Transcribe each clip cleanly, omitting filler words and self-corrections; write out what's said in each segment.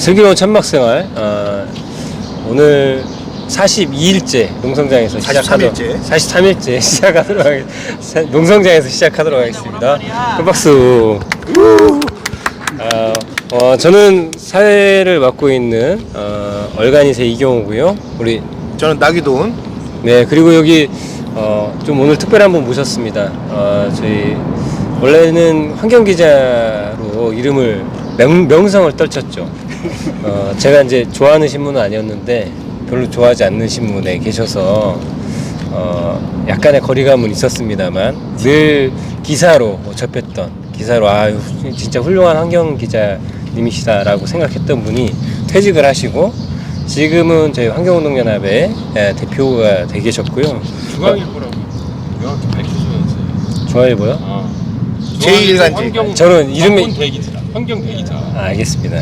슬기로운 천막생활, 오늘 42일째 농성장에서 43일째 시작하도록 하겠습니다. 농성장에서 시작하도록 하겠습니다. 큰 박수. 저는 사회를 맡고 있는 얼간이세 이경호고요. 저는 나기돈. 네, 그리고 여기 좀 오늘 특별한 분 모셨습니다. 저희 원래는 환경기자로 이름을 명성을 떨쳤죠. 제가 이제 좋아하는 신문은 아니었는데 별로 좋아하지 않는 신문에 계셔서 약간의 거리감은 있었습니다만 늘 기사로 접했던 기사로 진짜 훌륭한 환경 기자님이시다라고 생각했던 분이 퇴직을 하시고 지금은 저희 환경운동연합의 대표가 되 계셨고요. 중앙일보라고 명확히 밝히시면서. 중앙일보요? 제1간지. 저는 이름이 환경 대기자. 알겠습니다.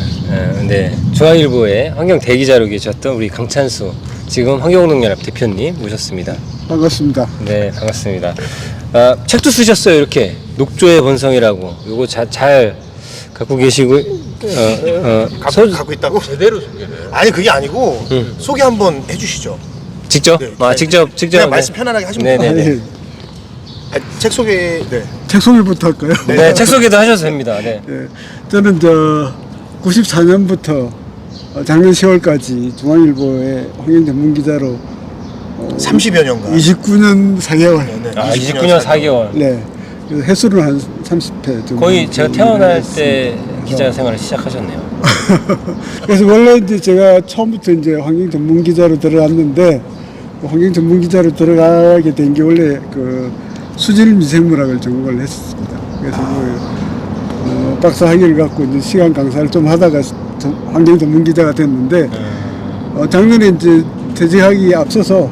근데 중앙일보의 환경 대기자로 계셨던 우리 강찬수 지금 환경운동연합 대표님 모셨습니다. 반갑습니다. 네, 반갑습니다. 책도 쓰셨어요. 이렇게 녹조의 본성이라고. 요거 잘 갖고 계시고 갖고 있다고? 제대로 소개를. 아니 그게 아니고 소개 한번 해주시죠. 직접? 네, 직접 그냥 말씀 편안하게 하시면 됩니다. 네네네. 책 소개. 네. 책 소개부터 할까요? 네, 책 소개도 하셔도 됩니다. 네. 네, 저는 94년부터 작년 10월까지 중앙일보의 환경 전문 기자로 30여 년간. 29년 4개월. 네, 29년 4개월. 네. 그래서 횟수는 한 30회 정도. 거의 제가 태어날 때 기자 생활을 시작하셨네요. 그래서 원래 이제 제가 처음부터 이제 환경 전문 기자로 들어갔는데 환경 전문 기자로 들어가게 된 게 원래 그 수질 미생물학을 전공을 했습니다. 그래서 박사 학위를 갖고 이제 시간 강사를 좀 하다가 환경 전문 기자가 됐는데 작년에 이제 퇴직하기 앞서서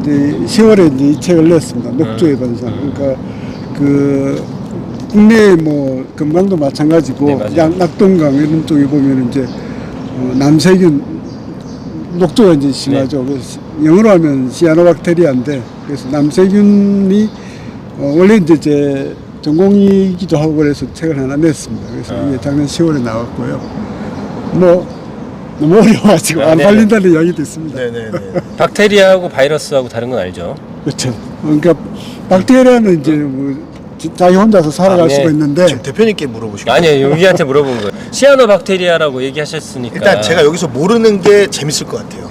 이제 10월에 이제 이 책을 냈습니다. 녹조의 반상. 그러니까 그 국내 뭐 금강도 마찬가지고 네, 낙동강 이런 쪽에 보면 이제 남세균 녹조가 이제 심하죠. 네. 그래서 영어로 하면 시아노박테리아인데 그래서 남세균이 원래 이제 제 전공이기도 하고 그래서 책을 하나 냈습니다. 그래서 이게 작년 10월에 나왔고요. 뭐 너무 어려워가지고 안 팔린다는 이야기도 있습니다. 네네네. 박테리아하고 바이러스하고 다른 건 알죠? 그렇죠. 그러니까 박테리아는 이제 뭐 자기 혼자서 살아갈 수가 있는데 지금 대표님께 물어보시고. 아니요, 여기한테 물어본 거예요. 시아노박테리아라고 얘기하셨으니까. 일단 제가 여기서 모르는 게 재밌을 것 같아요.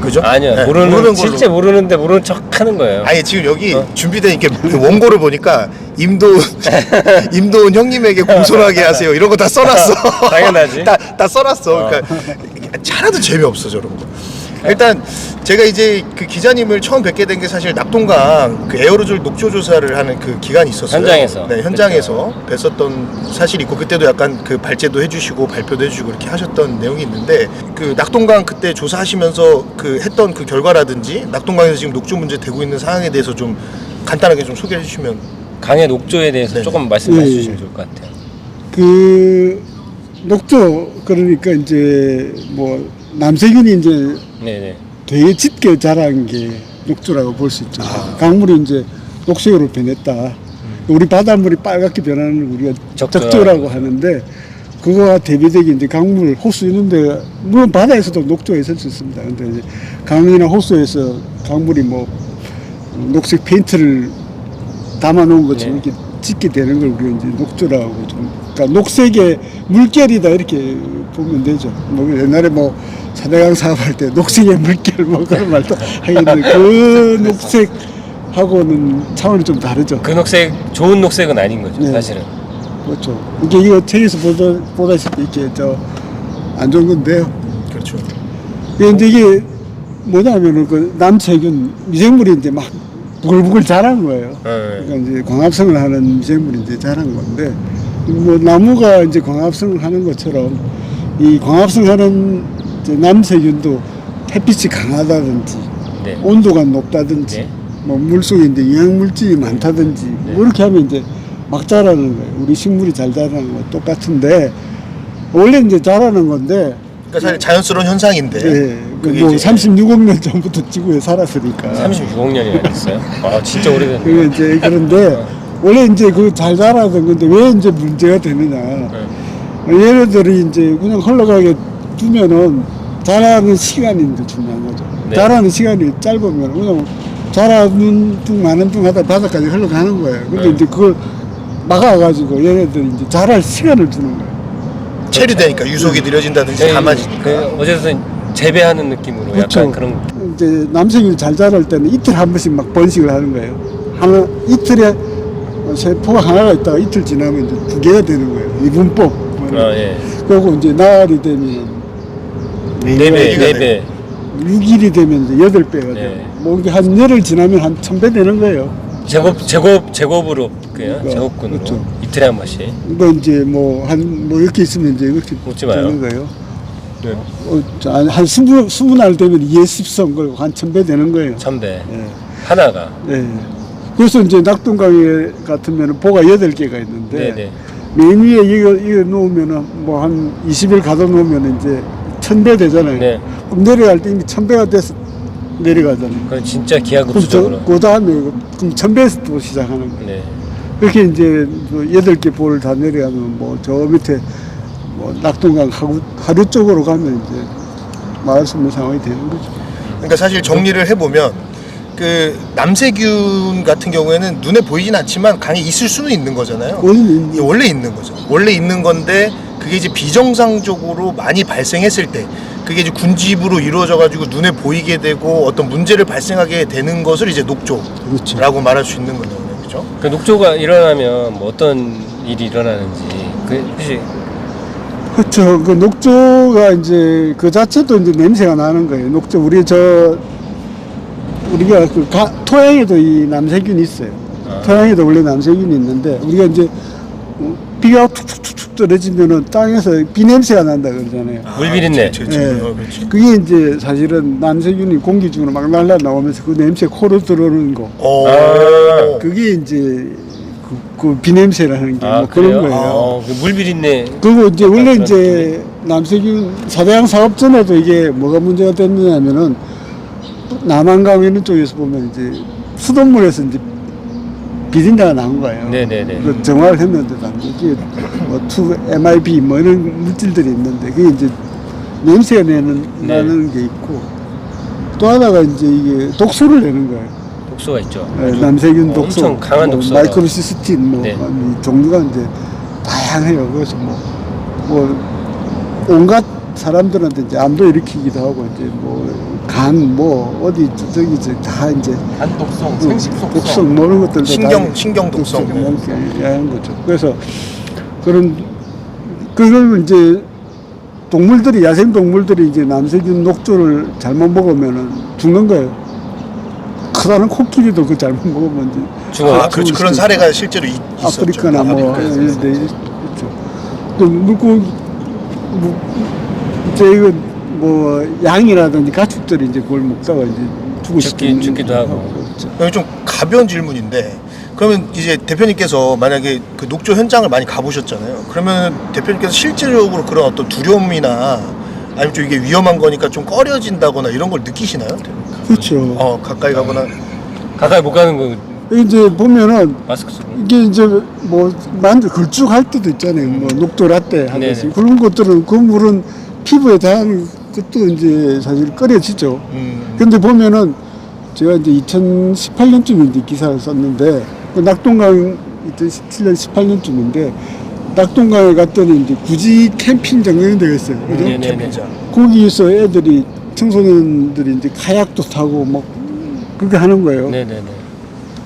그죠? 아니요, 네, 모르는 걸로. 실제 모르는데 모르는 척 하는 거예요. 아니 지금 여기 준비된 이렇게 원고를 보니까 임도훈 형님에게 공손하게 하세요 이런 거 다 써놨어. 당연하지. 다 써놨어. 그러니까 하나도 재미없어 저런 거. 일단 제가 이제 그 기자님을 처음 뵙게 된 게 사실 낙동강 그 에어로졸 녹조 조사를 하는 그 기간이 있었어요. 현장에서. 네, 현장에서 뵀었던 사실이 있고 그때도 약간 그 발제도 해주시고 발표도 해주시고 이렇게 하셨던 내용이 있는데 그 낙동강 그때 조사하시면서 그 했던 그 결과라든지 낙동강에서 지금 녹조 문제 되고 있는 상황에 대해서 좀 간단하게 좀 소개해 주시면. 강의 녹조에 대해서 네네. 조금 말씀해 주시면 좋을 것 같아요. 그 녹조 그러니까 이제 뭐 남세균이 이제 네네. 되게 짙게 자란 게 녹조라고 볼 수 있죠. 강물이 이제 녹색으로 변했다. 우리 바닷물이 빨갛게 변하는 걸 우리가 적조라고 하는데 그거와 대비되게 이제 강물, 호수 이런데 물론 바다에서도 녹조가 있을 수 있습니다. 근데 이제 강이나 호수에서 강물이 뭐 녹색 페인트를 담아놓은 것처럼 이렇게 짙게 되는 걸 우리가 이제 녹조라고 좀, 그러니까 녹색의 물결이다 이렇게 보면 되죠. 뭐 옛날에 뭐 사대강 사업할 때 녹색의 물결 뭐 그런 말도 하겠는데 그 녹색하고는 차원이 좀 다르죠. 그 녹색, 좋은 녹색은 아닌 거죠, 네. 사실은. 그렇죠. 이거 책에서 보다시피 이렇게 안 좋은 건데요. 그렇죠. 근데 이게 뭐냐면은 그 남세균 미생물이 이제 막 부글부글 자란 거예요. 그러니까 이제 광합성을 하는 미생물이 이제 자란 건데 뭐 나무가 이제 광합성을 하는 것처럼 이 광합성하는 남세균도 햇빛이 강하다든지 네. 온도가 높다든지 네. 뭐 물속에 이제 영양물질이 많다든지 뭐 이렇게 하면 이제 막 자라는 거예요. 우리 식물이 잘 자라는 거 똑같은데 원래 이제 자라는 건데 그러니까 사실 자연스러운 현상인데. 네, 그게 뭐 이제 36억 년 전부터 지구에 살았으니까 36억 년이나 됐어요? 아, 진짜 오래됐네. 그게 이제 그런데 원래 이제 그 잘 자라던 건데 왜 이제 문제가 되느냐. 얘네들이 이제 그냥 흘러가게 두면은 자라는 시간이 이제 중요한 거죠. 네. 자라는 시간이 짧으면 그냥 자라는 둥 마는 둥 하다 바닥까지 흘러가는 거예요. 근데 네. 이제 그걸 막아가지고 얘네들이 이제 자랄 시간을 주는 거예요. 체류되니까 유속이 느려진다든지 감아지니까. 그 어쨌든 재배하는 느낌으로 그렇죠. 약간 그런 이제 남성이 잘 자랄 때는 이틀 한 번씩 막 번식을 하는 거예요. 하나 이틀에 세포가 하나가 있다가 이틀 지나면 이제 두 개가 되는 거예요. 이분법. 예. 그리고 이제 나흘이 되면 네 배. 6일이 되면 이제 8배가 돼요. 네. 뭐 이게 한 열흘 지나면 한 1000배 되는 거예요. 제곱으로 그냥 그러니까, 제곱군으로 그렇죠. 이틀에 한 번씩. 이거 이제 뭐 이렇게 있으면 이제 이렇게 웃지 마요. 되는 거예요. 네. 한 20날 되면 20성 걸고 한 1000배 되는 거예요. 1000배. 예. 하나가. 네. 그래서 이제 낙동강에 같으면 보가 8개가 있는데 네네. 맨 위에 이거 놓으면은 뭐 한 20일 가둬 놓으면 이제 1000배 되잖아요. 네. 그럼 내려갈 때 이미 1000배가 돼서 내려가잖아요. 그건 진짜 그럼 기하급수적으로. 그 다음에 그럼 1000배에서 또 시작하는 거예요. 네. 그렇게 이제 8개 볼을 다 내려가면 뭐 저 밑에 뭐 낙동강 하류 쪽으로 가면 이제 마을 숨는 상황이 되는 거죠. 그러니까 사실 정리를 해보면 그 남세균 같은 경우에는 눈에 보이진 않지만 강에 있을 수는 있는 거잖아요. 이게 원래 있는 거죠. 원래 있는 건데 그게 이제 비정상적으로 많이 발생했을 때 그게 이제 군집으로 이루어져 가지고 눈에 보이게 되고 어떤 문제를 발생하게 되는 것을 이제 녹조라고 그렇죠. 말할 수 있는 거네요. 그렇죠? 그 녹조가 일어나면 뭐 어떤 일이 일어나는지 그 혹시 그렇죠. 그 녹조가 이제 그 자체도 이제 냄새가 나는 거예요. 녹조 우리가 그 토양에도 이 남세균이 있어요. 토양에도 원래 남세균이 있는데 우리가 이제 비가 툭툭툭툭 떨어지면은 땅에서 비 냄새가 난다 그러잖아요. 물비린내. 그렇지. 그게 이제 사실은 남세균이 공기 중으로 막 날라 나오면서 그 냄새 코로 들어오는 거. 오. 그게 이제 그 비냄새라는 게 뭐 그런 그래요? 거예요. 그 물비린내. 그리고 이제 원래 그런 이제 남세균 사대양 사업 전에도 이게 뭐가 문제가 됐느냐면은 남한강 이런 쪽에서 보면 이제 수돗물에서 이제 비린내가 나온 거예요. 네네네. 그 정화를 했는데도 안 돼. 이게 뭐 MIB 뭐 이런 물질들이 있는데 그게 이제 냄새가 나는 게 있고 또 하나가 이제 이게 독소를 내는 거예요. 독소가 있죠. 남세균 독소, 엄청 강한 뭐 독소가. 마이크로시스틴 뭐 네. 이 종류가 이제 다양해요. 그래서 뭐 온갖 사람들한테 이제 암도 일으키기도 하고 이제 뭐 간 뭐 어디 저기 다 이제 단독성, 생식속성. 독성 뭐 이런 것들도 신경 독성. 하는 거죠. 그래서 그걸 이제 동물들이 야생 동물들이 이제 남세균 녹조를 잘못 먹으면은 죽는 거예요. 크다는 코끼리도 그 잘못 먹으면 이제 죽어요. 아, 그렇죠. 그런 사례가 실제로 있었죠. 아프리카나 뭐 아프리카에서 이런 데 있죠. 또 물고기 이거 뭐 양이라든지 가축들이 이제 그걸 먹다가 이제 죽기도 하고. 그렇죠. 여기 좀 가벼운 질문인데 그러면 이제 대표님께서 만약에 그 녹조 현장을 많이 가보셨잖아요. 그러면 대표님께서 실질적으로 그런 어떤 두려움이나 아니면 좀 이게 위험한 거니까 좀 꺼려진다거나 이런 걸 느끼시나요? 그렇죠. 가까이 가거나. 가까이 못 가는 거 이제 보면은 마스크 쓰고. 이게 이제 뭐 걸쭉할 때도 있잖아요. 뭐 녹조 라떼 하듯이 네네. 그런 것들은 그 물은 피부에 닿는 것도 이제 사실 꺼려지죠. 근데 보면은 제가 이제 2018년쯤에 이제 기사를 썼는데 그 낙동강 2017년 18년쯤인데 낙동강에 갔더니 이제 굳이 캠핑 장면대가 있어요. 그죠? 네네네. 캠핑장. 거기서 애들이 청소년들이 이제 카약도 타고 막 그렇게 하는 거예요. 네네네.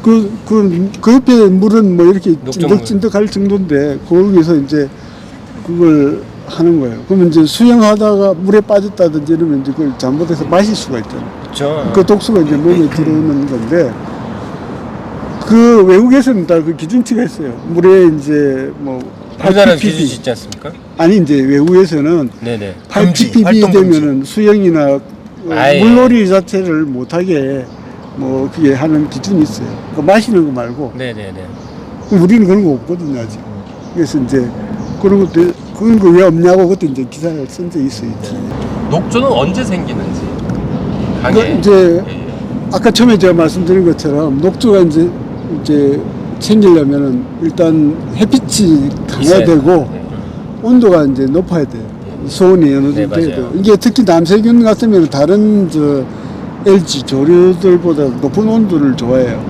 그 옆에 물은 뭐 이렇게 녹조물. 찐득찐득할 정도인데 거기서 이제 그걸 하는 거예요. 그러면 이제 수영하다가 물에 빠졌다든지 이러면 이제 그걸 잘못해서 마실 수가 있잖아요. 그렇죠. 그 독소가 이제 몸에 들어오는 건데 그 외국에서는 다 그 기준치가 있어요. 물에 이제 뭐 우리나라 8ppb. 기준이 있지 않습니까? 아니 이제 외국에서는 네네. 8ppb 활동 금지. 되면은 수영이나 아예. 물놀이 자체를 못하게 뭐 그게 하는 기준이 있어요. 그 마시는 거 말고 네네네. 우리는 그런 거 없거든요 아직. 그래서 이제 그런 것도 그런 거 왜 없냐고 그때 이제 기사를 쓴 적이 있어요. 녹조는 언제 생기는지. 그 강에. 이제 예, 예. 아까 처음에 제가 말씀드린 것처럼 녹조가 이제 생기려면은 일단 햇빛이 강해야 있어야 되고 네. 온도가 이제 높아야 돼요. 수온이 어느 네, 정도 맞아요. 돼도 이게 특히 남세균 같으면 다른 LG 조류들보다 높은 온도를 좋아해요.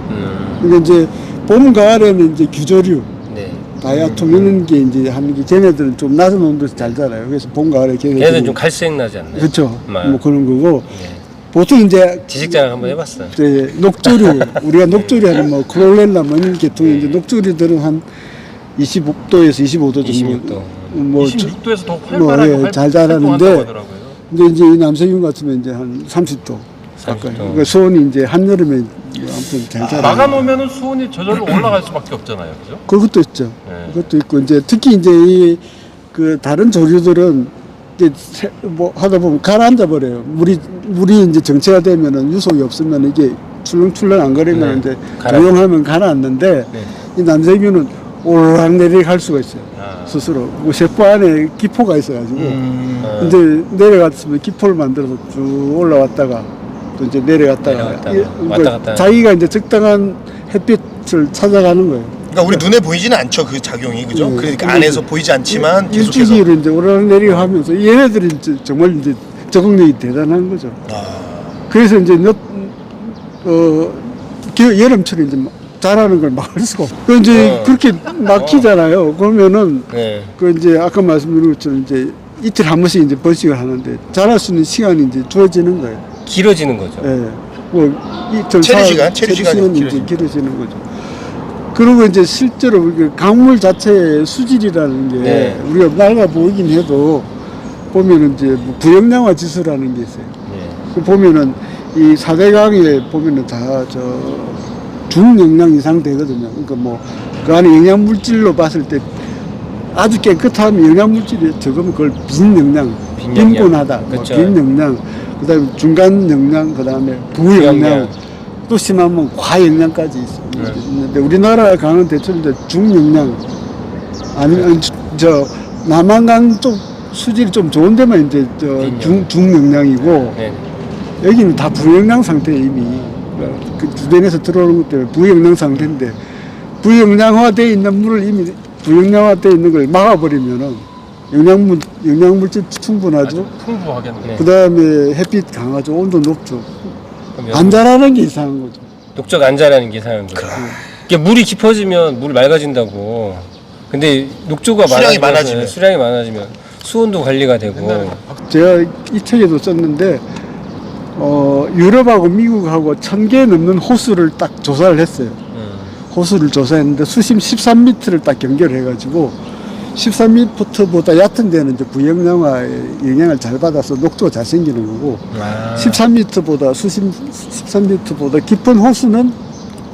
근데 이제 봄 가을에는 이제 규조류 네. 다이아톰 이런 게 이제 하는 게 걔네들은 좀 낮은 온도에서 잘 자라요. 그래서 봄 가을에 걔네들이 얘는 좀 갈색 나지 않나요? 그렇죠. 뭐 그런 거고 네. 보통 이제 지식자랑 한번 해봤어요. 이제 녹조류 우리가 녹조류 하는 뭐 크롤렐라 뭐 이런 계통이 이제 녹조류들은 한 25도에서 25도 정도 26도. 뭐 26도에서 더 뭐, 활발하게 예, 잘 자라는데 활동한다고 하더라고요. 근데 이제 이 남세균 같으면 이제 한 30도 가까이. 30도. 그러니까 수온이 이제 한여름에 아무튼 잘 자라. 막아놓으면 수온이 저절로 올라갈 수밖에 없잖아요, 그죠? 그것도 있죠. 네. 그것도 있고 이제 특히 이제 이 그 다른 조류들은 이제 뭐 하다 보면 가라앉아 버려요. 물이 이제 정체가 되면은 유속이 없으면 이게 출렁출렁 안 거리면 네. 이제 조용하면 가라앉는데 네. 이 남세균은 오르락내리락 수 있어요. 아. 스스로 뭐 세포 안에 기포가 있어가지고 어. 이제 내려갔으면 기포를 만들어서 쭉 올라왔다가 또 이제 내려갔다가 왔다 갔다 자기가 이제 적당한 햇빛을 찾아가는 거예요. 그러니까 우리 눈에 보이지는 않죠 그 작용이 그죠? 네. 그러니까 안에서 보이지 않지만 계속해서 일주기를 이제 오르락내리락 하면서 얘네들이 이제 정말 이제 적응력이 대단한 거죠. 그래서 이제 여름철에 이제 자라는 걸 막을 수가 없고 그 이제 그렇게 막히잖아요. 그러면은 네. 그 이제 아까 말씀드린 것처럼 이제 이틀 한 번씩 이제 번식을 하는데 자랄 수 있는 시간이 이제 주어지는 거예요. 길어지는 거죠. 예. 뭐 체류 시간이 이제 길어지는 거죠. 그리고 이제 실제로 그 강물 자체의 수질이라는 게 네. 우리가 낡아 보이긴 해도 보면은 이제 뭐 부영양화 지수라는 게 있어요. 네. 그 보면은 이 4대강에 보면은 다 중영양 이상 되거든요. 그러니까 뭐 그 안에 영양 물질로 봤을 때 아주 깨끗하면 영양 물질이 적으면 그걸 빈영양, 빈영양. 빈곤하다, 뭐 그쵸. 빈영양, 그다음에 중간 영양, 그다음에 부영양, 부영양. 또 심하면 과영양까지 있습니다. 네. 근데 우리나라 강은 대체로 이제 중영양 아니면 저 남한강 쪽 수질이 좀 좋은 데만 이제 중영양이고 네. 여기는 다 부영양 상태 이미 그 주변에서 들어오는 것 때문에 부영양 상태인데 부영양화되어 있는 물을 이미 부영양화되어 있는 걸 막아버리면은 영양물질 충분하죠. 풍부하겠네. 네. 그 다음에 햇빛 강하죠. 온도 높죠. 그럼 안 자라는 게 이상한 거죠. 녹적 안 자라는 게 이상한 거죠. 이게 물이 깊어지면 물이 맑아진다고. 근데 녹조가 수량이 많아지면 수량이 많아지면 수온도 관리가 되고. 제가 이 책에도 썼는데 유럽하고 미국하고 1000개 넘는 호수를 딱 조사를 했어요. 호수를 조사했는데 수심 13m를 딱 연결해가지고 13m보다 얕은 데는 이제 부영양화의 영향을 잘 받아서 녹조가 잘 생기는 거고 13m보다 수심 13m보다 깊은 호수는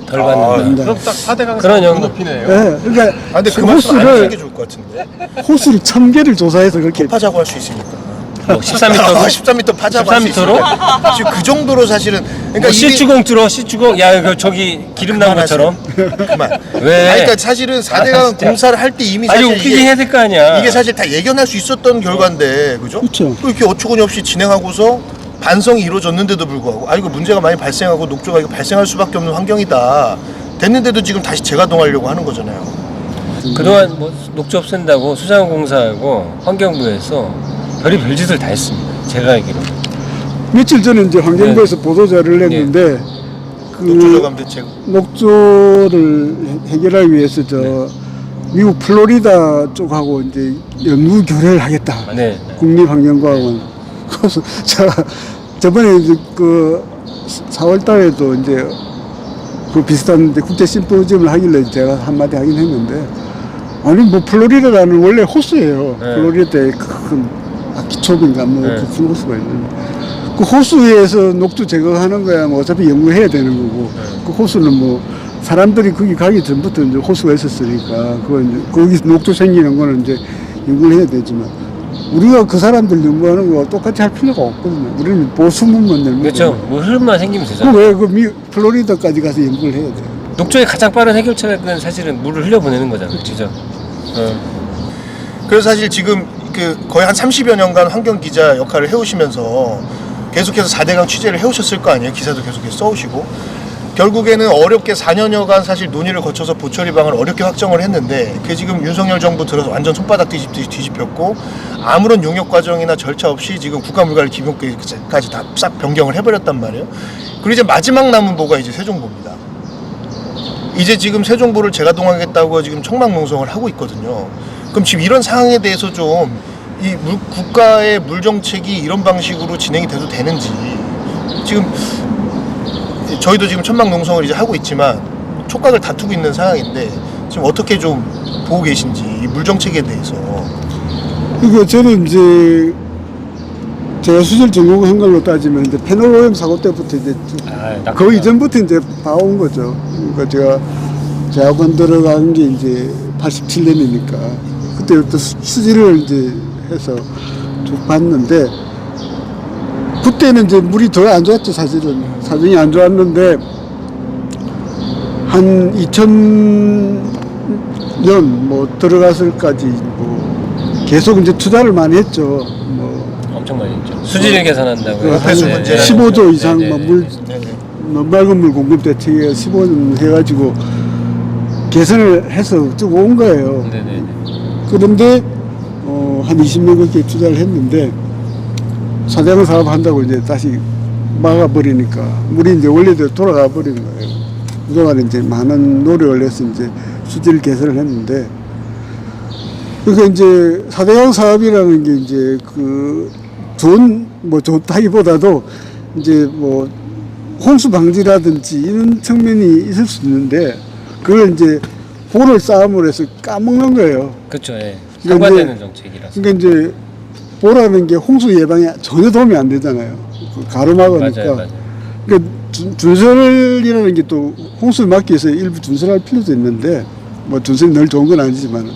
덜 받는다. 그럼 딱 4대강 그런 그 연구. 높이네요. 예, 그러니까 근데 그 말씀 안 하는 게 좋을 것 같은데 호수를 1000개를 조사해서 그렇게 파자고 할 수 있습니까? 뭐 13m로 13m 파자고 할 수 13m 로? 있습니까? 지금 그 정도로 사실은 그러니까 뭐 시추공 뚫어 시추공 야 이거 저기 기름 나온 것처럼 그만. 왜? 아니, 그러니까 사실은 4대강 공사를 할 때 이미 아니 사실 웃기게 해야 될 거 아니야. 이게 사실 다 예견할 수 있었던 결과인데 그죠? 그쵸. 또 이렇게 어처구니 없이 진행하고서 반성이 이루어졌는데도 불구하고 이거 문제가 많이 발생하고 녹조가 이거 발생할 수밖에 없는 환경이다 됐는데도 지금 다시 재가동하려고 하는 거잖아요. 그동안 뭐 녹조 없앤다고 수자원공사하고 환경부에서 별이 별짓을 다 했습니다. 제가 알기로. 며칠 전에 이제 환경부에서 보도 자료를 냈는데 녹조 그 저감 대책 녹조를 해결하기 위해서 미국 플로리다 쪽하고 이제 연구 교류를 하겠다. 네. 국립환경과학원. 그래서 저번에 이제 그 4월 달에도 이제 그 비슷한 국제 심포지엄을 하길래 제가 한마디 하긴 했는데 아니 뭐 플로리다는 원래 호수예요. 네. 플로리다에 큰 아키초비인가 뭐 네. 큰 호수가 있는데 그 호수에서 녹조 제거하는 거야 뭐 어차피 연구해야 되는 거고 그 호수는 뭐 사람들이 거기 가기 전부터 이제 호수가 있었으니까 거기 녹조 생기는 거는 이제 연구를 해야 되지만 우리가 그 사람들 연구하는 거 똑같이 할 필요가 없거든요. 우리는 보수문만 내면 그렇죠. 뭐 흐름만 생기면 되잖아. 그왜 플로리다까지 가서 연구를 해야 돼요? 녹조의 가장 빠른 해결책은 사실은 물을 흘려보내는 거잖아요. 그죠? 그래서 사실 지금 그 거의 한 30여 년간 환경 기자 역할을 해오시면서 계속해서 4대강 취재를 해오셨을 거 아니에요. 기사도 계속해서 써오시고 결국에는 어렵게 4년여간 사실 논의를 거쳐서 보철 입항을 어렵게 확정을 했는데 그게 지금 윤석열 정부 들어서 완전 손바닥 뒤집듯이 뒤집혔고 아무런 용역 과정이나 절차 없이 지금 국가물관리 기본계획까지 다 싹 변경을 해버렸단 말이에요. 그리고 이제 마지막 남은 보가 이제 세종보입니다. 이제 지금 세종보를 재가동하겠다고 지금 청망농성을 하고 있거든요. 그럼 지금 이런 상황에 대해서 좀 이 국가의 물 정책이 이런 방식으로 진행이 돼도 되는지 지금 저희도 지금 천막농성을 이제 하고 있지만 촉각을 다투고 있는 상황인데 지금 어떻게 좀 보고 계신지 이 물 정책에 대해서. 그러니까 저는 이제 제가 수질 전공한 걸로 따지면 이제 패널 오염 사고 때부터 이제 그 이전부터 이제 봐온 거죠. 그러니까 제가 대학원 들어간 게 이제 87년이니까 그때부터 수질을 이제 해서 쭉 봤는데 그때는 이제 물이 더 안 좋았죠. 사실은 사정이 안 좋았는데 한 2000년 뭐 들어가서까지 뭐 계속 이제 투자를 많이 했죠. 뭐 엄청 많이 했죠. 수질을 계산한다고. 오폐수 문제. 15조 이상 물 네네. 맑은 물 공급 대책에 15년 해가지고 개선을 해서 쭉 온 거예요. 네네. 그런데 한 20년 넘게 투자를 했는데 사대강 사업 한다고 이제 다시 막아버리니까 물이 이제 원래대로 돌아가 버리는 거예요. 그동안 이제 많은 노력을 해서 이제 수질 개선을 했는데 그러니까 이제 사대강 사업이라는 게 이제 그 좋다기보다도 이제 뭐 홍수 방지라든지 이런 측면이 있을 수 있는데 그걸 이제 보를 싸움으로 해서 까먹는 거예요. 그렇죠. 예. 그러니까 상반되는 정책이라서. 그러니까 이제 보라는 게 홍수 예방에 전혀 도움이 안 되잖아요. 가로막으니까. 맞아요. 그러니까 준설이라는 게 또 홍수를 막기 위해서 일부 준설할 필요도 있는데 뭐 준설이 늘 좋은 건 아니지만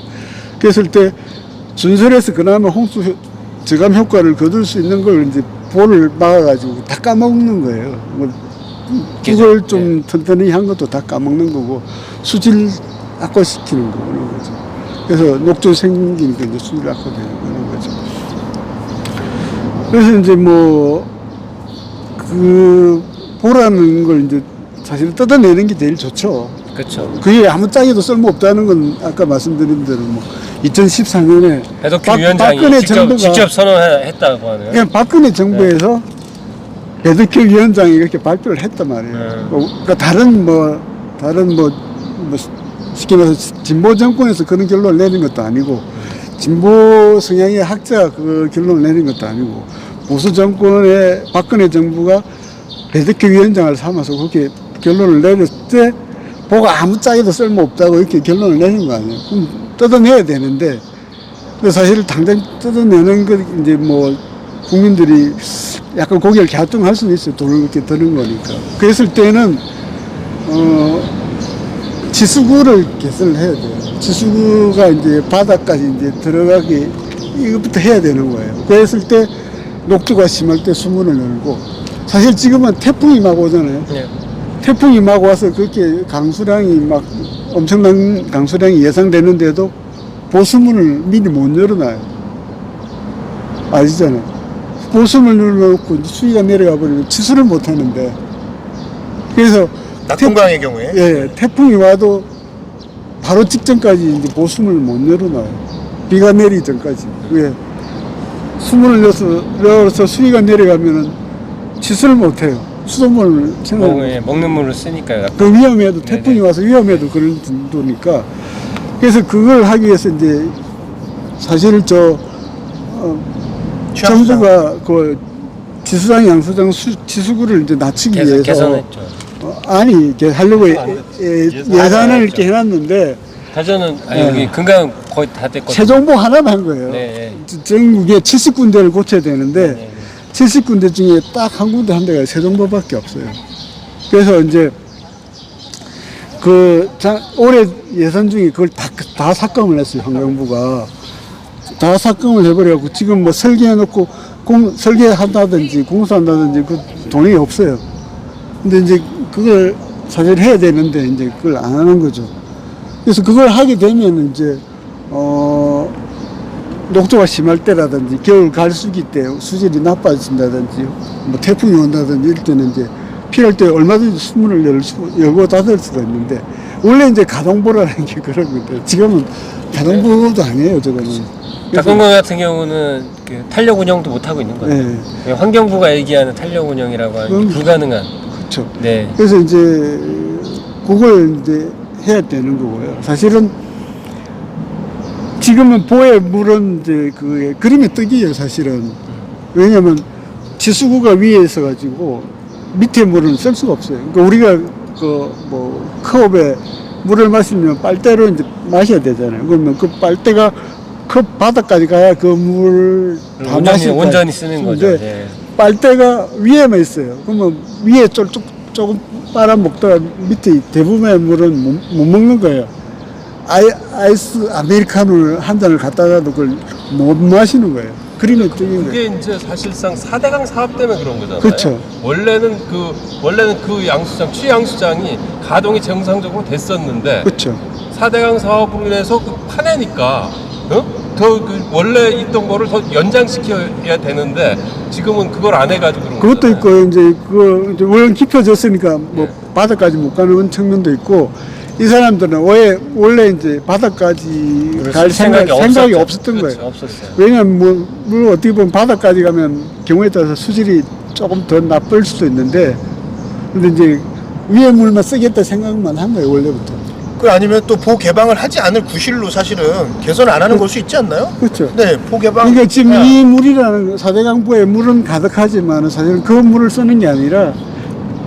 그랬을 때 준설에서 그나마 홍수 저감 효과를 거둘 수 있는 걸 이제 보를 막아가지고 다 까먹는 거예요. 뭐 그걸 좀 튼튼히 한 것도 다 까먹는 거고 수질 악화시키는 거 그런 거죠. 그래서 녹조 생기니까 이제 수질 악화되는 그런 거죠. 그래서 이제 뭐 그 보라는 걸 이제 사실 뜯어내는 게 제일 좋죠. 그렇죠. 그게 아무 짝에도 쓸모 없다는 건 아까 말씀드린 대로 뭐 2014년에 배덕규 위원장이 직접 선언했다고 하네요. 그냥 박근혜 정부에서 배덕규 위원장이 이렇게 발표를 했단 말이에요. 그러니까 다른 뭐 쉽게 말해서 진보 정권에서 그런 결론을 내린 것도 아니고 진보 성향의 학자가 그 결론을 내린 것도 아니고 보수 정권의 박근혜 정부가 배덕규 위원장을 삼아서 그렇게 결론을 내렸을 때 보가 아무 짝에도 쓸모없다고 이렇게 결론을 내린 거 아니에요. 그럼 뜯어내야 되는데 근데 사실 당장 뜯어내는 거 이제 뭐 국민들이 약간 고개를 갸우뚱할 수는 있어요. 돈을 그렇게 드는 거니까. 그랬을 때는 지수구를 개선을 해야 돼요. 지수구가 이제 바닥까지 이제 들어가게 이것부터 해야 되는 거예요. 그랬을 때 녹조가 심할 때 수문을 열고 사실 지금은 태풍이 막 오잖아요. 네. 태풍이 막 와서 그렇게 강수량이 막 엄청난 강수량이 예상되는데도 보수문을 미리 못 열어놔요. 아시잖아요. 보수문을 열어놓고 수위가 내려가 버리면 치수를 못 하는데 그래서 낙동강의 경우에 예, 태풍이 와도 바로 직전까지 이제 보수문을 못 열어놔요. 비가 내리기 전까지. 왜? 수문을 열어서 수위가 내려가면은 치수를 못 해요. 수돗물을 먹는 물을 쓰니까요. 그 위험해도 태풍이 네네. 와서 위험해도 그런 정도니까 그래서 그걸 하기 위해서 이제 사실 정부가 그 지수장 양수장 지수구를 이제 낮추기 위해서 개선했죠. 아니 이렇게 하려고 예산을 이렇게 해놨는데 다저는 여기 금강 거의 다 됐거든요. 세종보 하나만 한 거예요. 네. 전국에 70군데를 고쳐야 되는데 네. 70군데 중에 딱 한 군데 한 데가 세종보밖에 없어요. 그래서 이제 올해 예산 중에 그걸 다 삭감을 했어요. 환경부가 다 삭감을 해버려갖고 지금 뭐 설계해놓고 설계한다든지 공사한다든지 그 돈이 없어요. 근데 이제 그걸 사실 해야 되는데 이제 그걸 안 하는 거죠. 그래서 그걸 하게 되면 이제 녹조가 심할 때라든지 겨울 갈수기 때 수질이 나빠진다든지 뭐 태풍이 온다든지 이럴 때는 이제 필요할 때 얼마든지 수문을 열고 닫을 수도 있는데 원래 이제 가동보라는 게 그런 건데 지금은 가동보도 아니에요 저거는. 낙동강 같은 경우는 그 탄력 운영도 못 하고 있는 거예요. 네. 환경부가 얘기하는 탄력 운영이라고 하는 게 불가능한. 그렇죠. 네. 그래서 이제 그걸 이제 해야 되는 거고요. 사실은 지금은 보의 물은 이제 그 그림의 떡이에요, 사실은. 왜냐면 지수구가 위에 있어가지고 밑에 물은 쓸 수가 없어요. 그러니까 우리가 그 뭐 컵에 물을 마시면 빨대로 이제 마셔야 되잖아요. 그러면 그 빨대가 컵 바닥까지 가야 그 물을 다 마실 온전히 쓰는 거죠. 예. 빨대가 위에만 있어요. 그러면 위에 조금 빨아먹다가 밑에 대부분의 물은 못 먹는 거예요. 아이스 아메리카노를 한 잔을 갖다 놔도 그걸 못 마시는 거예요. 그림의 떡인 그게 거예요. 이제 사실상 4대강 사업 때문에 그런 거잖아요. 그렇죠. 원래는 그 양수장, 취양수장이 가동이 정상적으로 됐었는데 그렇죠. 4대강 사업으로 인해서 그 파내니까 더 그 원래 있던 거를 더 연장시켜야 되는데 지금은 그걸 안 해가지고 그런 그것도 거잖아요. 있고 이제 그 이제 물론 깊어졌으니까 뭐 예. 바닥까지 못 가는 측면도 있고 이 사람들은 원래 이제 바닥까지 갈 생각이 없었던 그렇죠. 거예요. 없었어요. 왜냐면 물 어떻게 보면 바닥까지 가면 경우에 따라서 수질이 조금 더 나쁠 수도 있는데 근데 이제 위에 물만 쓰겠다 생각만 한 거예요 원래부터. 그 아니면 또 보 개방을 하지 않을 구실로 사실은 개선 안 하는 걸 수 있지 않나요? 그렇죠. 네, 보 개방. 그러니까 지금 이 물이라는 4대강보에 물은 가득하지만 사실은 그 물을 쓰는 게 아니라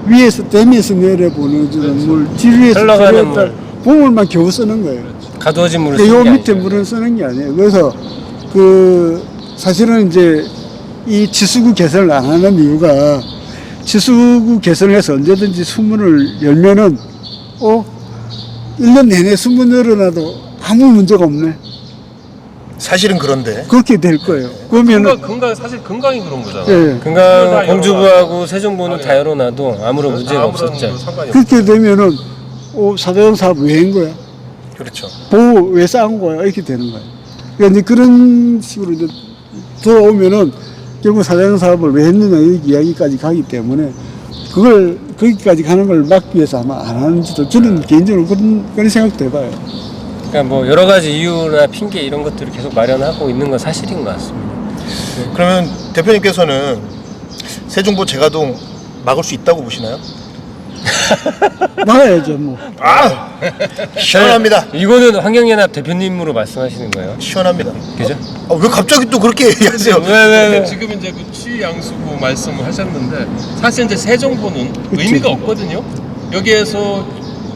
위에서 댐에서 내려보는 물, 지류에서 흘러가는 내려다 보물만 겨우 쓰는 거예요. 가두어진 물을 근데 요 쓰는 게 밑에 아니죠. 물은 쓰는 게 아니에요. 그래서 그 사실은 이제 이 지수구 개선을 안 하는 이유가 지수구 개선을 해서 언제든지 수문을 열면은 1년 내내 수문 열어놔도 아무 문제가 없네. 사실은 그런데. 그렇게 될 거예요. 그러면은 사실 건강이 그런 거잖아요. 예. 금강 공주부하고 세종보는 다 열어놔도 아무런 문제가 아무런 없었죠. 상관이 없어요. 그렇게 되면은 4대강 사업 왜 한 거야? 그렇죠. 보호 왜 쌓은 거야? 이렇게 되는 거예요. 그러니까 이제 그런 식으로 이제 돌아오면은 결국 4대강 사업을 왜 했느냐 이 이야기까지 가기 때문에 그걸 거기까지 가는 걸 막기 위해서 아마 안 하는지도 저는 개인적으로 그런 생각도 해봐요. 그러니까 뭐 여러 가지 이유나 핑계 이런 것들을 계속 마련하고 있는 건 사실인 것 같습니다. 그러면 대표님께서는 세종보 재가동 막을 수 있다고 보시나요? 막아야죠 뭐. 시원합니다. 이거는 환경연합 대표님으로 말씀하시는 거예요? 시원합니다. 그죠? 왜 갑자기 또 그렇게 얘기하세요? 왜? 지금 이제 그 취양수구 말씀을 하셨는데 사실 이제 세종보는 의미가 없거든요. 여기에서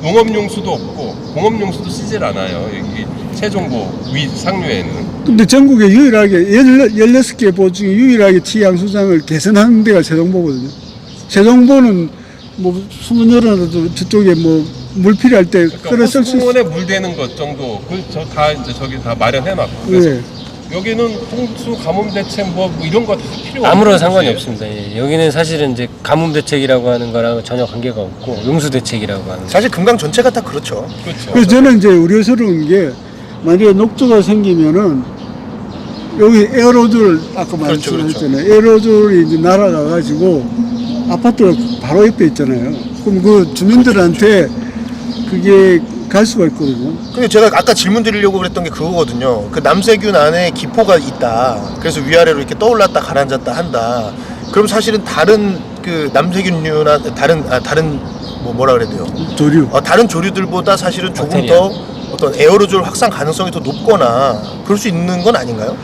농업용수도 없고 공업용수도 쓰질 않아요. 여기 세종보 위 상류에는. 근데 전국에 유일하게 16개 보 중에 유일하게 취양수장을 개선하는 데가 세종보거든요. 세종보는 뭐 수문 열어놔도 저쪽에 뭐 물 필요할 때 끌어 쓸 수 있어요. 호수공원에 물 대는 것 정도 다 이제 저기 다 마련해놨고 그래서 네. 여기는 홍수 가뭄 대책 뭐 이런 거 다 필요 아무런 상관이 없습니다. 예. 여기는 사실은 이제 가뭄 대책이라고 하는 거랑 전혀 관계가 없고 용수 대책이라고 하는 거. 사실 금강 전체가 다 그렇죠. 그렇죠. 그래서 저는 이제 우려스러운 게 만약에 녹조가 생기면은 여기 에어로졸 아까 그렇죠, 말씀하셨잖아요. 에어로졸이 이제 날아가가지고 아파트가 바로 옆에 있잖아요. 그럼 그 주민들한테 그게 갈 수가 있거든요. 근데 제가 아까 질문 드리려고 그랬던 게 그거거든요. 그 남세균 안에 기포가 있다. 그래서 위아래로 이렇게 떠올랐다 가라앉았다 한다. 그럼 사실은 다른 그 남세균류나 다른 뭐라 그래야 돼요? 조류. 다른 조류들보다 사실은 조금 박테리아. 더 어떤 에어로졸 확산 가능성이 더 높거나 그럴 수 있는 건 아닌가요?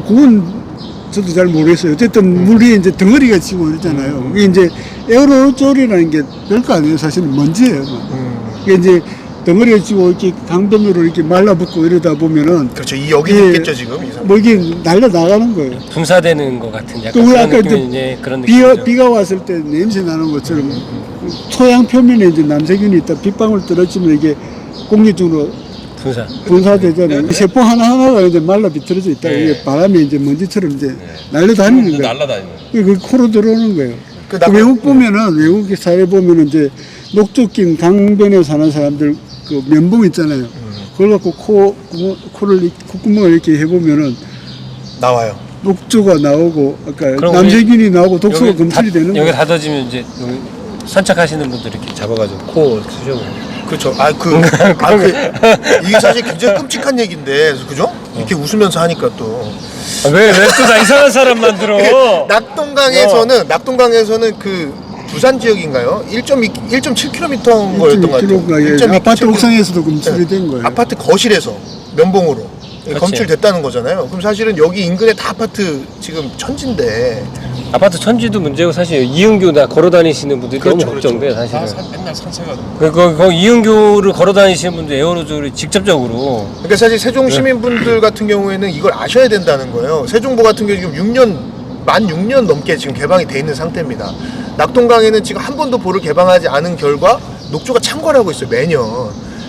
그건 저도 잘 모르겠어요. 어쨌든 물이 이제 덩어리가 지고 있잖아요. 이게 이제 에어로졸이라는 게 별거 아니에요. 사실은 먼지예요. 이게 이제 덩어리가 지고 이렇게 강변으로 이렇게 말라붙고 이러다 보면은 그렇죠. 여기 예, 있겠죠 지금. 이 사람. 뭐 이게 날려 나가는 거예요. 분사되는 것 같은 약간 또 우리 그런 아까 느낌이 이제 이제 그런 느낌이죠. 비가 왔을 때 냄새 나는 것처럼 토양 표면에 이제 남세균이 있다. 빗방울 떨어지면 이게 공기 중으로 분사. 분사되잖아요. 세포 하나하나가 이제 말라 비틀어져 있다. 네. 이게 바람에 이제 먼지처럼 이제 날려다니는 거예요. 날라다니는. 그 코로 들어오는 거예요. 그 외국 보면은 외국 사례 보면은 이제 녹조 낀 강변에 사는 사람들 그 면봉 있잖아요. 그걸 갖고 코를 콧구멍을 이렇게 해보면은 나와요. 녹조가 나오고 아까 그럼 남세균이 나오고 독소가 여기 검출이 되는 여기 거예요. 닫아지면 이제 여기 선착하시는 분들 이렇게 잡아가지고 코 이렇게 쑤셔보고. 그렇죠. 이게 사실 굉장히 끔찍한 얘기인데, 그죠? 이렇게 웃으면서 하니까 또. 왜 또 나 이상한 사람 만들어? 낙동강에서는 그 부산 지역인가요? 1.7km 거였던 것 같아요. 1.2km. 아파트 옥상에서도 검출이 된 거예요. 아파트 거실에서 면봉으로 그치. 검출됐다는 거잖아요. 그럼 사실은 여기 인근에 다 아파트 지금 천지인데. 아파트 천지도 문제고 사실 이은교 나 걸어 다니시는 분들이 그렇죠, 너무 걱정돼 사실은. 맨날 산책하고. 그 이은교를 걸어 다니시는 분들 에어로졸을 직접적으로. 그러니까 사실 세종 시민분들 같은 경우에는 이걸 아셔야 된다는 거예요. 세종보 같은 경우 지금 만 6년 넘게 지금 개방이 돼 있는 상태입니다. 낙동강에는 지금 한 번도 보를 개방하지 않은 결과 녹조가 창궐하고 있어요, 매년.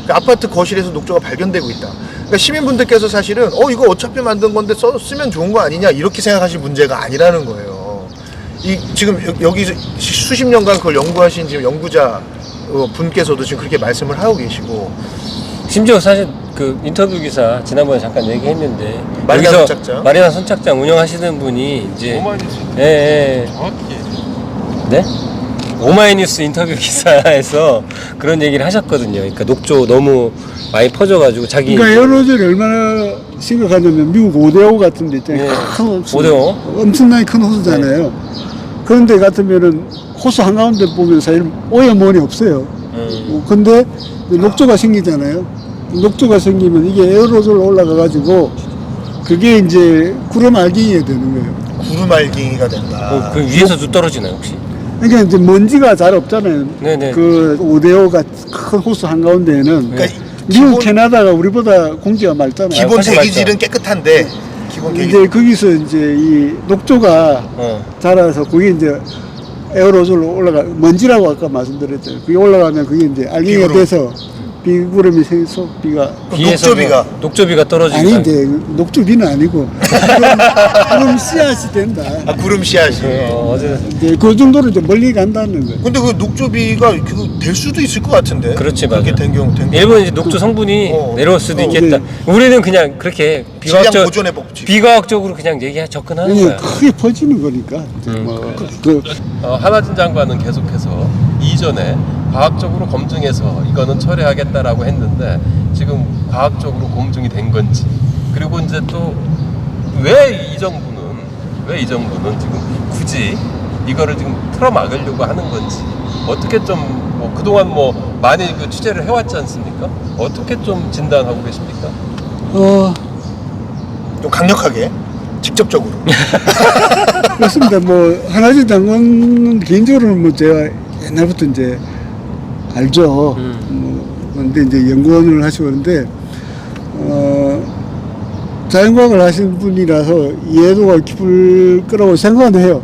그러니까 아파트 거실에서 녹조가 발견되고 있다. 그러니까 시민분들께서 사실은 이거 어차피 만든 건데 쓰면 좋은 거 아니냐 이렇게 생각하실 문제가 아니라는 거예요. 지금 여기 수십 년간 그걸 연구하신 지금 연구자 분께서도 지금 그렇게 말씀을 하고 계시고. 심지어 사실 그 인터뷰 기사 지난번에 잠깐 얘기했는데 마리나 여기서 선착장. 마리나 선착장 운영하시는 분이 이제 오마이뉴스 예. 정확히 네? 오마이뉴스 인터뷰 기사에서 그런 얘기를 하셨거든요. 그러니까 녹조 너무 많이 퍼져가지고 자기 그러니까 에어로졸이 얼마나 심각하냐면 미국 오데오 같은 데 있잖아요. 네. 큰 호수. 오데오. 엄청나게 큰 호수잖아요. 그런 데 같으면은 호수 한가운데 보면 사실 오염원이 없어요. 근데 녹조가 생기잖아요. 녹조가 생기면 이게 에어로졸로 올라가가지고 그게 이제 구름 알갱이가 되는 거예요. 구름 알갱이가 된다. 그 위에서도 떨어지나요 혹시? 그러니까 이제 먼지가 잘 없잖아요. 네네. 그 오데오가 큰 호수 한가운데에는 그러니까 미국, 캐나다가 우리보다 공기가 맑잖아요. 기본 훨씬 대기질은 깨끗한데 기본 대기질. 이제 거기서 이제 이 녹조가 자라서 그게 이제 에어로졸로 먼지라고 아까 말씀드렸잖아요. 그게 올라가면 그게 이제 알갱이가 비구름. 돼서 비구름이 생겨서 비가 녹조비가 떨어지고. 아니 이제 녹조비는 아니고 구름 씨앗이 된다. 구름 씨앗이. 어제 이제 그 정도로 이제 멀리 간다는 거예요. 근데 그 녹조비가 될 수도 있을 것 같은데. 그렇지, 그렇게 맞아. 된 경우. 일본 이제 녹조 성분이 내려올 수도 있겠다. 우리는 그냥 그렇게 질량 보존의 법칙. 비과학적으로 그냥 접근하는 이게 거야. 크게 퍼지는 거니까. 하나진 장관은 계속해서 이전에 과학적으로 검증해서 이거는 철회하겠다라고 했는데 지금 과학적으로 검증이 된 건지, 그리고 이제 또 왜 이 정부는 지금 굳이 이거를 지금 틀어막으려고 하는 건지, 어떻게 좀 뭐 그동안 뭐 많이 그 취재를 해왔지 않습니까? 어떻게 좀 진단하고 계십니까? 좀 강력하게 직접적으로. 그렇습니다. 뭐 하나진 장관은 개인적으로는 뭐 제가 옛날부터 이제 알죠. 뭐 근데 이제 연구원을 하시고 그런데 자연과학을 하신 분이라서 이해도가 깊을 거라고 생각은 해요.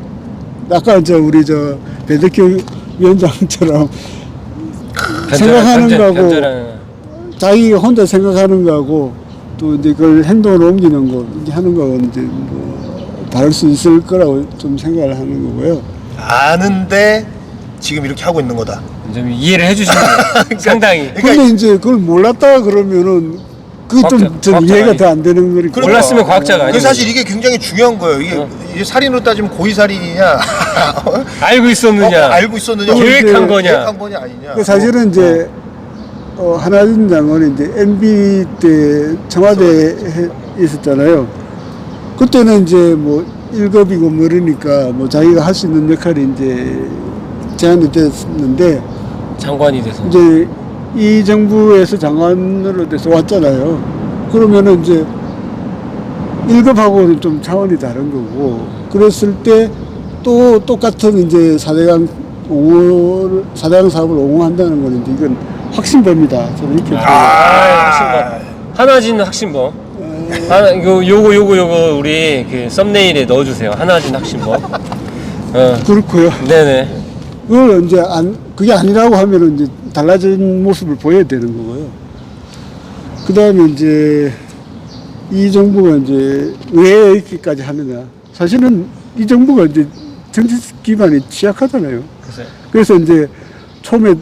아까 우리 배덕규 위원장처럼 생각하는 거하고 자기가 혼자 생각하는 거하고 또 이제 그걸 행동으로 옮기는 거 이렇게 하는 거하고 이제 뭐 다를 수 있을 거라고 좀 생각을 하는 거고요. 아는데 지금 이렇게 하고 있는 거다. 좀 이해를 해주시는 거예요. 상당히. 근데 이제 그걸 몰랐다 그러면은 그게 좀 이해가 더 안 되는 거니까. 몰랐으면 과학자가 아니에요. 사실 이게 굉장히 중요한 거예요. 이게 살인으로 따지면 고의살인이냐, 알고 있었느냐, 알고 있었느냐, 계획한 거냐, 계획한 거냐 아니냐. 사실은 이제 하나진 장관이 이제 MB 때 청와대에 있었잖아요. 그때는 이제 뭐 1급이고 모르니까 뭐 자기가 할 수 있는 역할이 이제 제한이 됐는데 장관이 돼서 이제 이 정부에서 장관으로 돼서 왔잖아요. 그러면은 이제 1급하고는 좀 차원이 다른 거고, 그랬을 때 또 똑같은 이제 4대강 사업을 옹호한다는 거는 이제 이건 확신범이다. 저는 이렇게 확신범. 하나진 확신범. 요거 우리 그 썸네일에 넣어주세요. 하나진 확신범. 그렇고요. 네네. 그걸 이제 그게 아니라고 하면은 이제 달라진 모습을 보여야 되는 거고요. 그 다음에 이제 이 정부가 이제 왜 이렇게까지 하느냐. 사실은 이 정부가 이제 정치 기반이 취약하잖아요. 그래서 이제 처음에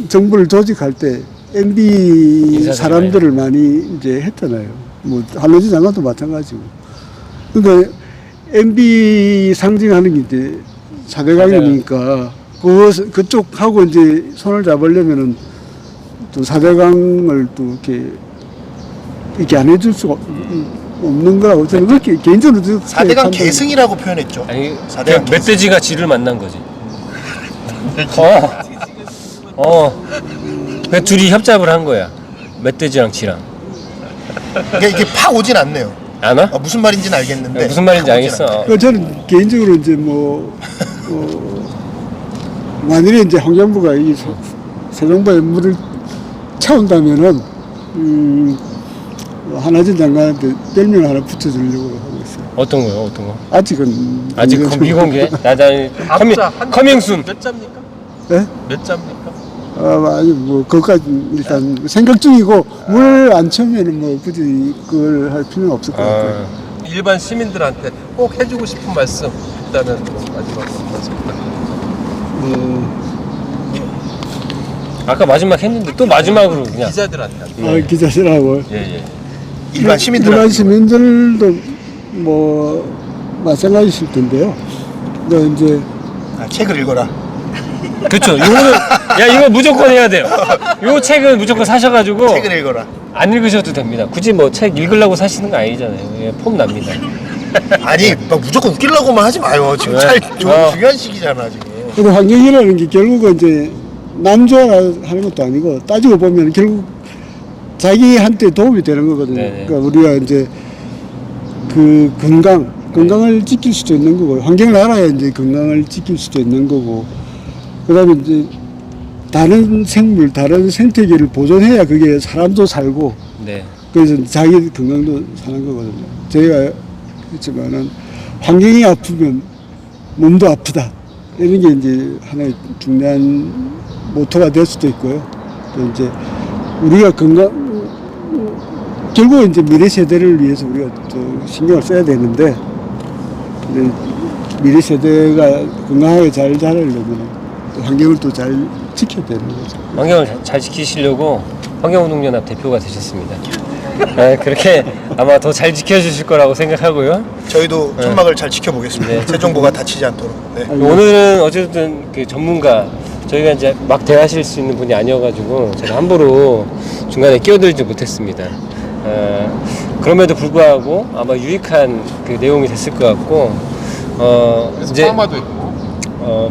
정부를 조직할 때 MB 사람들을 많이 이제 했잖아요. 뭐 한노지 장관도 마찬가지고. 그러니까 MB 상징하는 게 이제 4대강이니까 그쪽하고 이제 손을 잡으려면은 또 4대강을 또 이렇게 안 해줄 수가 없는 거라고 저는 그렇게 개인적으로 4대강 계승이라고 표현했죠. 아니, 4대강 그냥 멧돼지가 쥐를 만난 거지. 그 둘이 협잡을 한 거야. 멧돼지랑 쥐랑. 그러니까 이게 팍 오진 않네요. 안 와? 무슨 말인지는 알겠는데 무슨 말인지 팍 오진 알겠어. 않네요. 그 저는 개인적으로 이제 만일에 이제 환경부가 이 세종보에 물을 채운다면은 한하진 장관한테 별명 하나 붙여주려고 하고 있어요. 어떤 거요? 어떤 거? 아직은 아직 미공개? 커밍순. 몇 잡니까? 네? 몇 잡니까? 아니 뭐 그것까지 일단 생각 중이고 물 안 채우면은 뭐 굳이 그걸 할 필요는 없을 것 같아요. 일반 시민들한테 꼭 해주고 싶은 말씀 있다면 뭐 마지막 말씀 부탁드립니다. 아까 마지막 했는데 또 마지막으로 그냥. 기자들한테. 기자들하고 예. 일반 시민들 일반 시민들도 뭐 마찬가지실 텐데요. 근데 이제 책을 읽어라. 그렇죠. 이거는 이거 무조건 해야 돼요. 요 책은 무조건 사셔가지고 책을 읽어라. 안 읽으셔도 됩니다. 굳이 뭐 책 읽으려고 사시는 거 아니잖아요. 예, 폼 납니다. 아니 막 무조건 웃기려고만 하지 마요. 지금 왜? 중요한 시기잖아 지금. 그리고 환경이라는 게 결국은 이제 남 좋아하는 것도 아니고 따지고 보면 결국 자기한테 도움이 되는 거거든요. 네네. 그러니까 우리가 이제 그 건강을 지킬 수도 있는 거고 환경을 알아야 이제 건강을 지킬 수도 있는 거고 그다음에 이제 다른 생물, 다른 생태계를 보존해야 그게 사람도 살고 네. 그래서 자기 건강도 사는 거거든요. 저희가 했지만은 환경이 아프면 몸도 아프다. 이런 게 이제 하나의 중요한 모토가 될 수도 있고요. 또 이제 우리가 결국 이제 미래 세대를 위해서 우리가 또 신경을 써야 되는데 미래 세대가 건강하게 잘 자라려면 또 환경을 또 잘 지켜야 되는 거죠. 환경을 잘 지키시려고 환경운동연합 대표가 되셨습니다. 네, 그렇게 아마 더 잘 지켜주실 거라고 생각하고요. 저희도 천막을 잘 지켜보겠습니다. 네. 세종보가 다치지 않도록. 네. 오늘은 어쨌든 그 전문가 저희가 이제 막 대하실 수 있는 분이 아니어가지고 제가 함부로 중간에 끼어들지 못했습니다. 그럼에도 불구하고 아마 유익한 그 내용이 됐을 것 같고 이제 파마도 있고.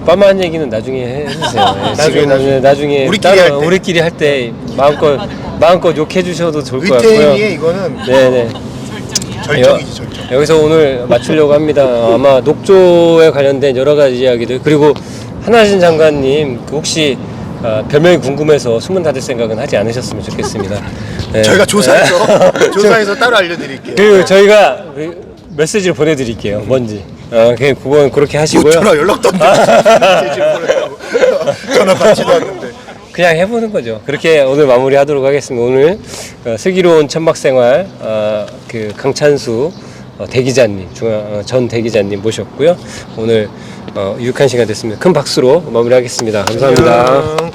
빠마한 얘기는 나중에 해주세요. 네, 나중에 우리끼리 할 때 마음껏 욕해 주셔도 좋을 것 같고요. 위태행위에 이거는 네네. 절정이지 절정. 여기서 오늘 마치려고 합니다. 아마 녹조에 관련된 여러 가지 이야기들 그리고 한하진 장관님 그 혹시 별명이 궁금해서 소문 닫을 생각은 하지 않으셨으면 좋겠습니다. 네. 저희가 조사해서 따로 알려드릴게요. 그리고 저희가 메시지를 보내드릴게요. 뭔지. 그건 그렇게 하시고요. 전화 연락도 안 돼. 전화 받지도 않는데. 그냥 해보는 거죠. 그렇게 오늘 마무리하도록 하겠습니다. 오늘 슬기로운 천막생활 그 강찬수 대기자님, 전 대기자님 모셨고요. 오늘 유익한 시간 됐습니다. 큰 박수로 마무리하겠습니다. 감사합니다. 안녕.